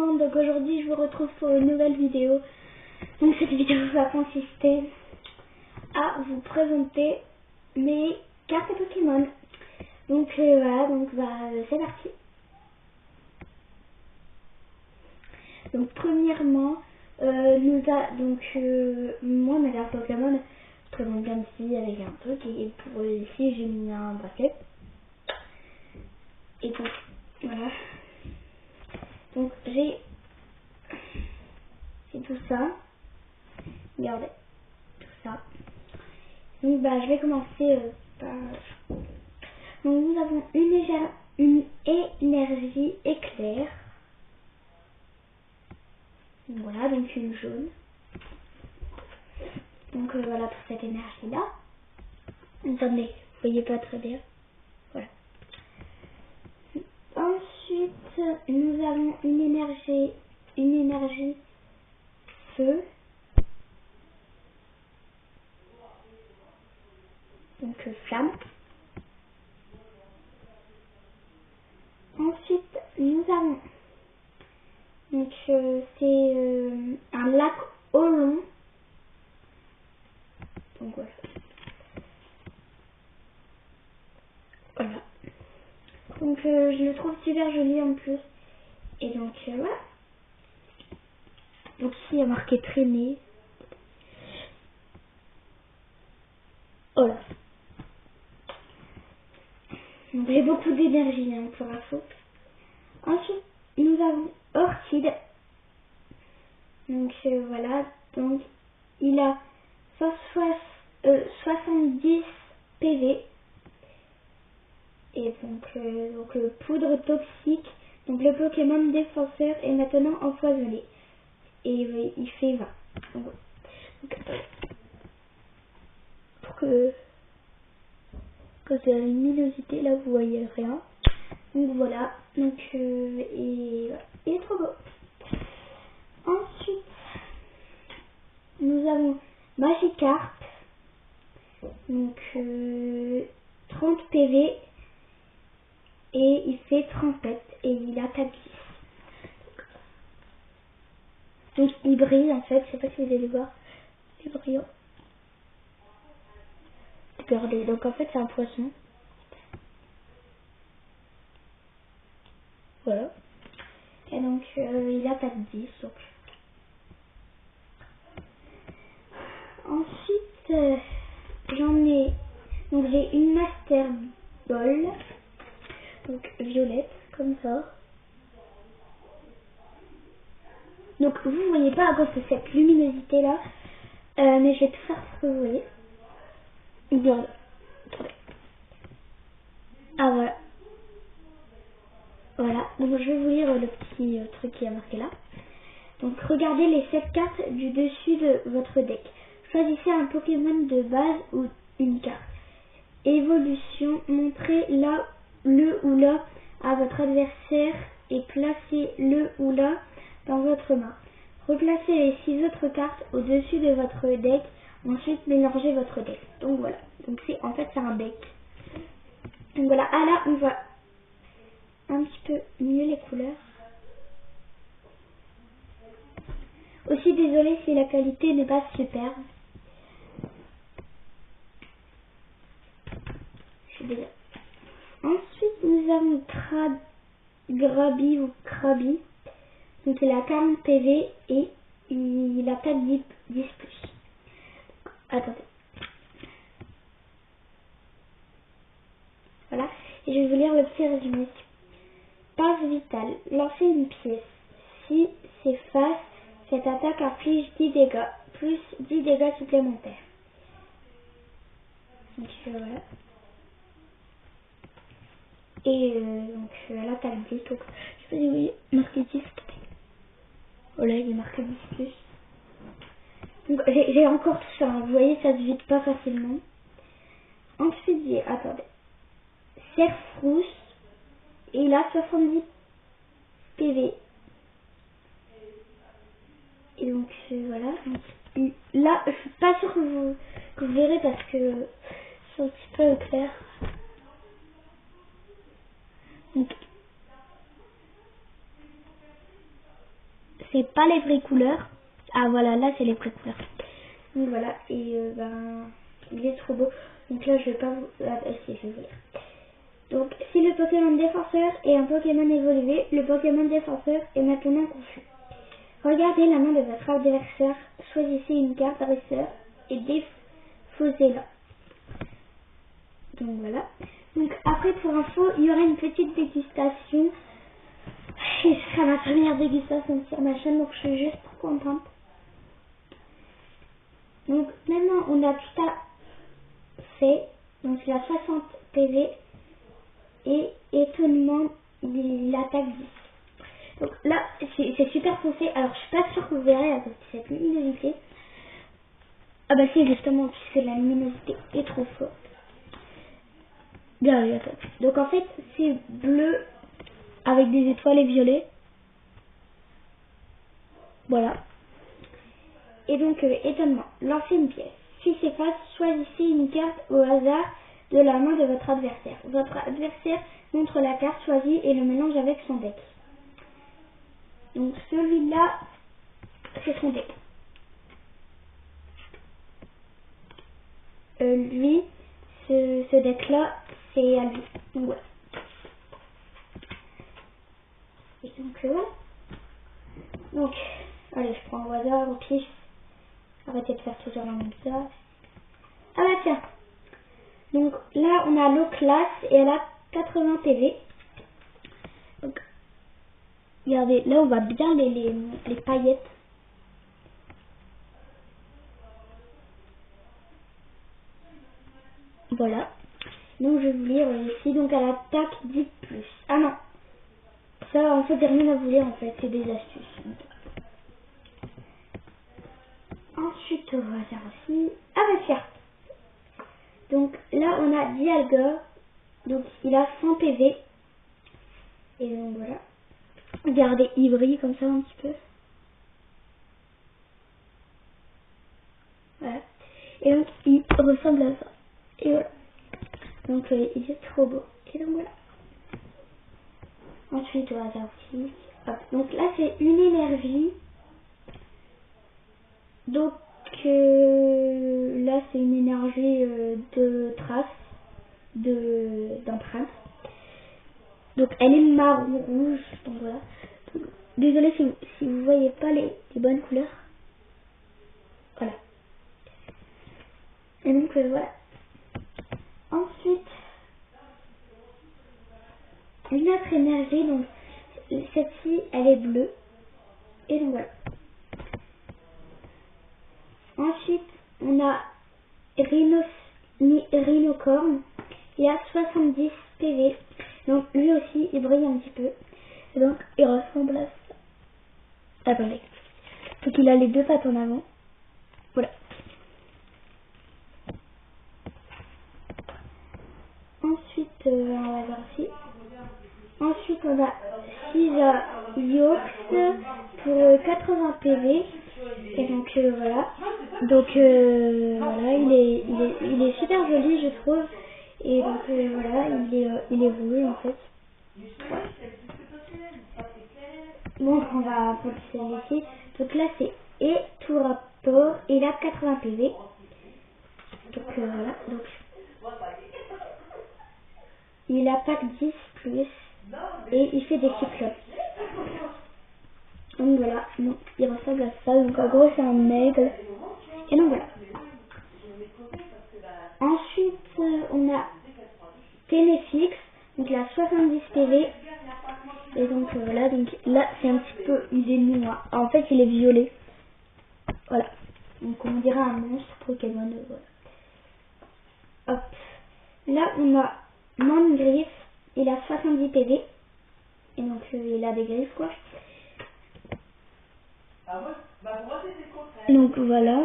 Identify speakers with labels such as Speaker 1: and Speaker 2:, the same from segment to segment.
Speaker 1: monde, donc aujourd'hui je vous retrouve pour une nouvelle vidéo. Donc cette vidéo va consister à vous présenter mes cartes Pokémon. Donc voilà, donc c'est parti. Donc premièrement, moi ma carte Pokémon se présente bien ici avec un truc et pour ici j'ai mis un bracelet. Et donc voilà. Donc j'ai tout ça. Regardez tout ça. Donc je vais commencer par. Donc nous avons une énergie éclair. Voilà, donc une jaune. Donc voilà pour cette énergie là. Attendez, vous voyez pas très bien. Voilà. Ensuite nous avons une énergie feu. Donc flamme. Ensuite nous avons donc c'est un lac Olon. Donc voilà. Voilà. Donc je le trouve super joli en plus. Et donc voilà. Donc ici il y a marqué traîner. Voilà. Donc j'ai beaucoup d'énergie pour info. Ensuite nous avons Orchid. Donc voilà. Donc il a 70 PV. Et donc poudre toxique. Donc le Pokémon défenseur est maintenant empoisonné. Et il fait 20. Donc, pour que c'est la luminosité, là vous voyez rien. Donc voilà. Donc et voilà. Il est trop beau. Ensuite nous avons Magikarp. Donc 30 PV. Et il fait 37 et il a 4 10. Donc il brille en fait, je sais pas si vous allez voir. Il est brillant. Regardez, donc en fait c'est un poisson. Voilà. Et donc il a 4 10 donc. Ensuite j'en ai. Donc j'ai une Master Ball. Donc violette, comme ça. Donc vous ne voyez pas à cause de cette luminosité là. Mais je vais tout faire pour que vous voyez. Voilà. Attendez. Ah voilà. Voilà. Donc je vais vous lire le petit truc qui est marqué là. Donc regardez les 7 cartes du dessus de votre deck. Choisissez un Pokémon de base ou une carte. Évolution. Montrez le ou la à votre adversaire et placez le ou la dans votre main. Replacez les 6 autres cartes au-dessus de votre deck. Ensuite, mélangez votre deck. Donc voilà. Donc en fait c'est un deck. Donc voilà. Ah là, on voit un petit peu mieux les couleurs. Aussi désolé si la qualité n'est pas super. Je suis désolée. Ensuite, nous avons Grabi ou Krabi. Donc il a 40 PV et il a pas de 10 plus. Attendez. Voilà. Et je vais vous lire le petit résumé. Passe vitale. Lancez une pièce. Si c'est face, cette attaque inflige 10 dégâts, plus 10 dégâts supplémentaires. Donc voilà. Et donc l'attaque 10. Donc je sais pas si vous voyez, marqué 10. Voilà, il est marqué 10 plus. Donc j'ai encore tout ça. Hein. Vous voyez, ça se vide pas facilement. Ensuite, j'ai, attendez, Serfrousse. Et il a 70 PV. Et donc voilà. Donc, là, je suis pas sûre que vous verrez parce que c'est un petit peu clair. Donc, c'est pas les vraies couleurs. Ah voilà, là c'est les vraies couleurs. Donc voilà, et il est trop beau. Donc là je vais pas vous... Ah, si, je vais vous lire. Donc si le Pokémon défenseur est un Pokémon évolué, le Pokémon défenseur est maintenant confus. Regardez la main de votre adversaire, choisissez une carte dresseur et défaussez-la. Donc voilà. Donc après pour info, il y aura une petite dégustation. Et ce sera ma première dégustation sur ma chaîne, donc je suis juste trop contente. Donc maintenant on a tout à fait. Donc il a 60 PV et étonnement il attaque 10. Donc là c'est super foncé. Alors je suis pas sûre que vous verrez avec cette luminosité. Ah bah si justement puisque la luminosité est trop forte. Bien, attends. Donc en fait c'est bleu avec des étoiles et violet. Voilà. Et donc étonnement. Lancez une pièce. Puis s'efface, choisissez une carte au hasard de la main de votre adversaire. Votre adversaire montre la carte choisie et le mélange avec son deck. Donc celui-là, c'est son deck. Lui, ce deck-là, c'est à lui. Donc voilà. Et donc voilà. Donc, allez, je prends au hasard, au pif. Arrêtez de faire toujours la même chose. Ah bah tiens. Donc là, on a l'eau classe et elle a 80 PV. Donc, regardez, là on voit bien les paillettes. Voilà. Donc je vais vous lire ici. Donc elle attaque 10+. Ah non. Ça en fait j'ai rien à vous lire en fait. C'est des astuces. Ensuite on va faire aussi. Ah bah tiens. Donc là on a Dialga. Donc il a 100 PV. Et donc voilà. Regardez, il brille comme ça un petit peu. Voilà. Et donc il ressemble à ça. Et voilà. Donc il est trop beau. Et donc voilà. Ensuite on va faire aussi. Hop. Donc là c'est une énergie. Donc là c'est une énergie de trace, d'empreinte. Donc elle est marron rouge. Donc voilà. Donc, désolée si vous voyez pas les bonnes couleurs. Voilà. Et donc voilà. Ensuite une autre énergie. Donc celle-ci elle est bleue. Et donc voilà. Ensuite, on a Rhinocorn. Il a 70 PV. Donc lui aussi, il brille un petit peu. Et donc, il ressemble à ça. Attendez. Donc il a les deux pattes en avant. Voilà. Ensuite, on va voir ici. Ensuite, on a Sisa Yox pour 80 PV. Et donc voilà. Donc voilà, il est super joli je trouve. Et donc voilà, il est rouge en fait. Voilà. Donc on va positionner ici. Donc là c'est et tout rapport. Il a 80 PV. Donc voilà. Donc il a pack 10 plus. Et il fait des cyclopes. Donc voilà, donc, il ressemble à ça. Donc en gros c'est un aigle. Et donc voilà. Ensuite on a Téléfix. Donc il a 70 PV. Et donc voilà, donc là c'est un petit peu, il est noir. En fait il est violet. Voilà. Donc on dirait un monstre Pokémon. Voilà. Hop. Là on a Mangriff. Il a 70 PV. Et donc il a des griffes quoi. Donc voilà.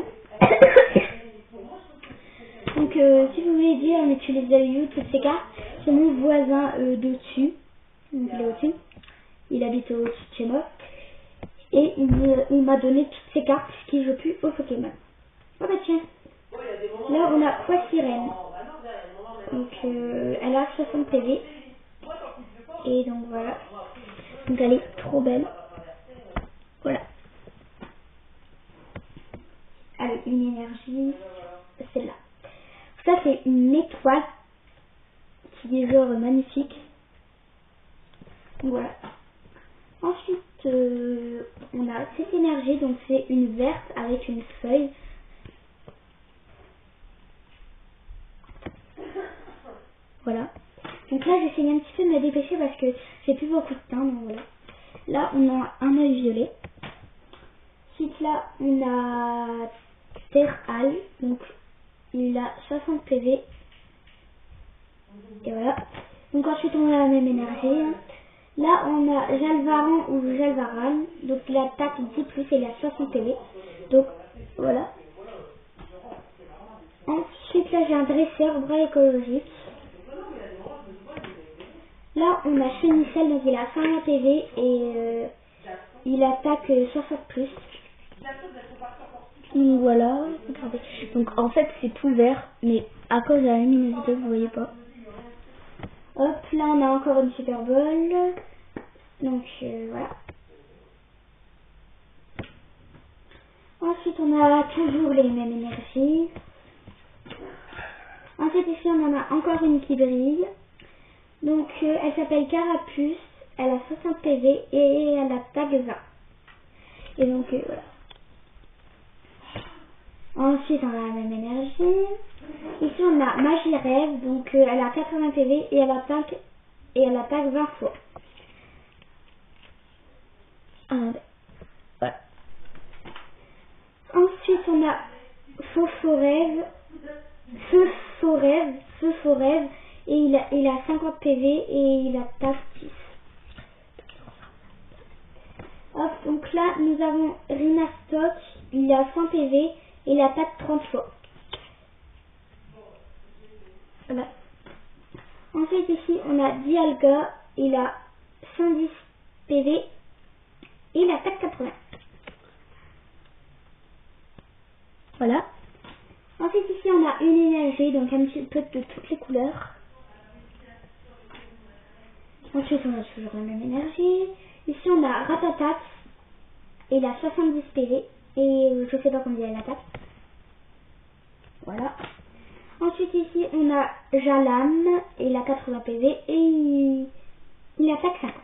Speaker 1: Donc si vous voulez dire on utilise You, toutes ces cartes, c'est mon voisin dessus. Donc il est au-dessus. Il habite au-dessus de chez moi. Et il m'a donné toutes ces cartes qui jouent plus au Pokémon. Oh bah tiens. Là on a Poissirène. Donc elle a 60 PV. Et donc voilà. Donc elle est trop belle. Voilà. une énergie, celle-là. Ça, c'est une étoile qui est genre magnifique. Donc, voilà. Ensuite, on a cette énergie, donc c'est une verte avec une feuille. Voilà. Donc là, j'essaie un petit peu de me dépêcher parce que j'ai plus beaucoup de temps. Donc voilà. Là, on a un œil violet. Ensuite, là, on a Terral. Donc, il a 60 PV. Et voilà. Donc ensuite, on a la même énergie. Là, on a Jalvaran ou Jalvaran. Donc, il attaque 10+, et il a 60 PV. Donc, voilà. Ensuite, là, j'ai un dresseur bras écologique. Là, on a Chenicel, donc il a 120 PV et il attaque 60+. Donc voilà, regardez. Donc en fait, c'est tout vert, mais à cause de la luminosité, vous voyez pas. Hop, là, on a encore une Super Bowl. Donc voilà. Ensuite, on a toujours les mêmes énergies. Ensuite, ici, on en a encore une qui brille. Donc, elle s'appelle Carapuce, elle a 60 PV et elle attaque 20. Et donc, voilà. Ensuite, on a la même énergie. Ici, on a Magie Rêve, donc elle a 80 PV et elle attaque 20 fois. Voilà. Ensuite, on a Feu Faux Rêve, et il a 50 PV et il attaque 10. Hop, donc là, nous avons Rinastock, il a 100 PV et il attaque 30 fois. Voilà. Ensuite, ici, on a Dialga, il a 110 PV et il attaque 80. Voilà. Ensuite, ici, on a une énergie, donc un petit peu de toutes les couleurs. Ensuite, on a toujours la même énergie. Ici, on a Ratatat. Il a 70 PV. Et je sais pas combien il attaque. Voilà. Ensuite, ici, on a Jalam. Il a 80 PV. Et il attaque 50.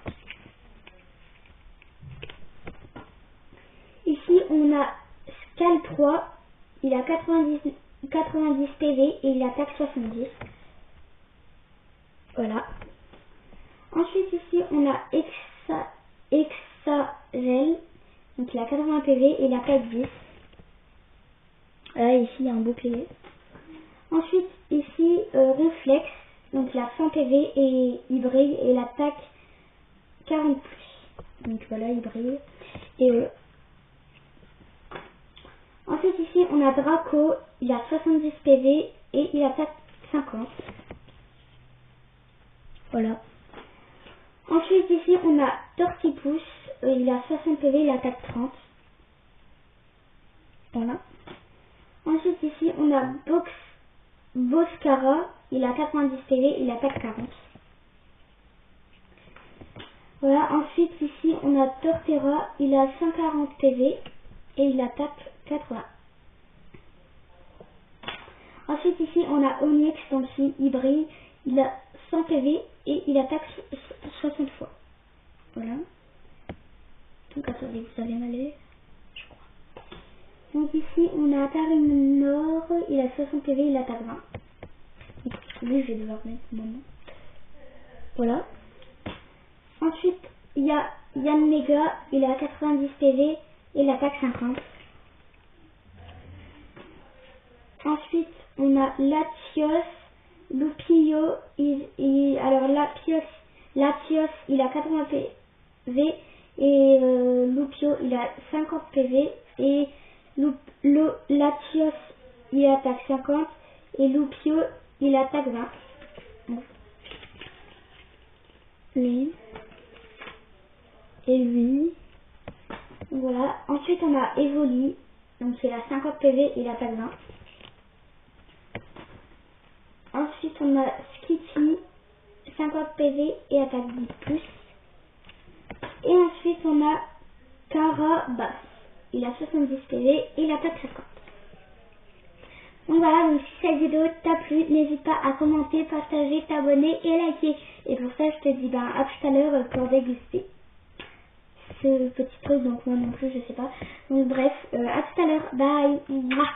Speaker 1: Ici, on a Scal 3. Il a 90 PV. Et il attaque 70. Voilà. Ensuite, ici, on a Exagel. Donc, il a 80 PV et il attaque 10. Là, ici, il y a un bouclier. Ensuite, ici, Ronflex. Donc, il a 100 PV et il brille et il attaque 40+. Donc, voilà, il brille. Et ensuite, ici, on a Draco. Il a 70 PV et il attaque 50. Voilà. Ensuite, ici, on a Tortipousse. Il a 60 PV, il attaque 30. Voilà. Ensuite, ici, on a Boscara. Il a 90 PV, il attaque 40. Voilà. Ensuite, ici, on a Torterra. Il a 140 PV et il attaque 80. Ensuite, ici, on a Onyx, donc il brille. Il a 100 PV et il attaque 60 fois. Voilà. Donc, attendez, vous allez m'aller, je crois. Donc, ici, on a Tarinor. Il a 60 PV, il attaque 20. Donc, lui, je vais devoir mettre mon nom. Voilà. Ensuite, il y a Yann Mega. Il a 90 PV et il attaque 50. Ensuite, on a Latios, Lupio. Alors, Latios, il a 80 PV et Lupio, il a 50 PV et Latios, il attaque 50 et Lupio, il attaque 20. Lui et lui. Voilà. Ensuite, on a Evoli, donc il a 50 PV, il attaque 20. Ensuite, on a Skitty, 50 PV et attaque 10+. Et ensuite, on a Carabas. Il a 70 PV et il attaque 50. Donc voilà, donc si cette vidéo t'a plu, n'hésite pas à commenter, partager, t'abonner et liker. Et pour ça, je te dis à tout à l'heure pour déguster ce petit truc. Donc moi non plus, je sais pas. Donc bref, à tout à l'heure. Bye. Mouah.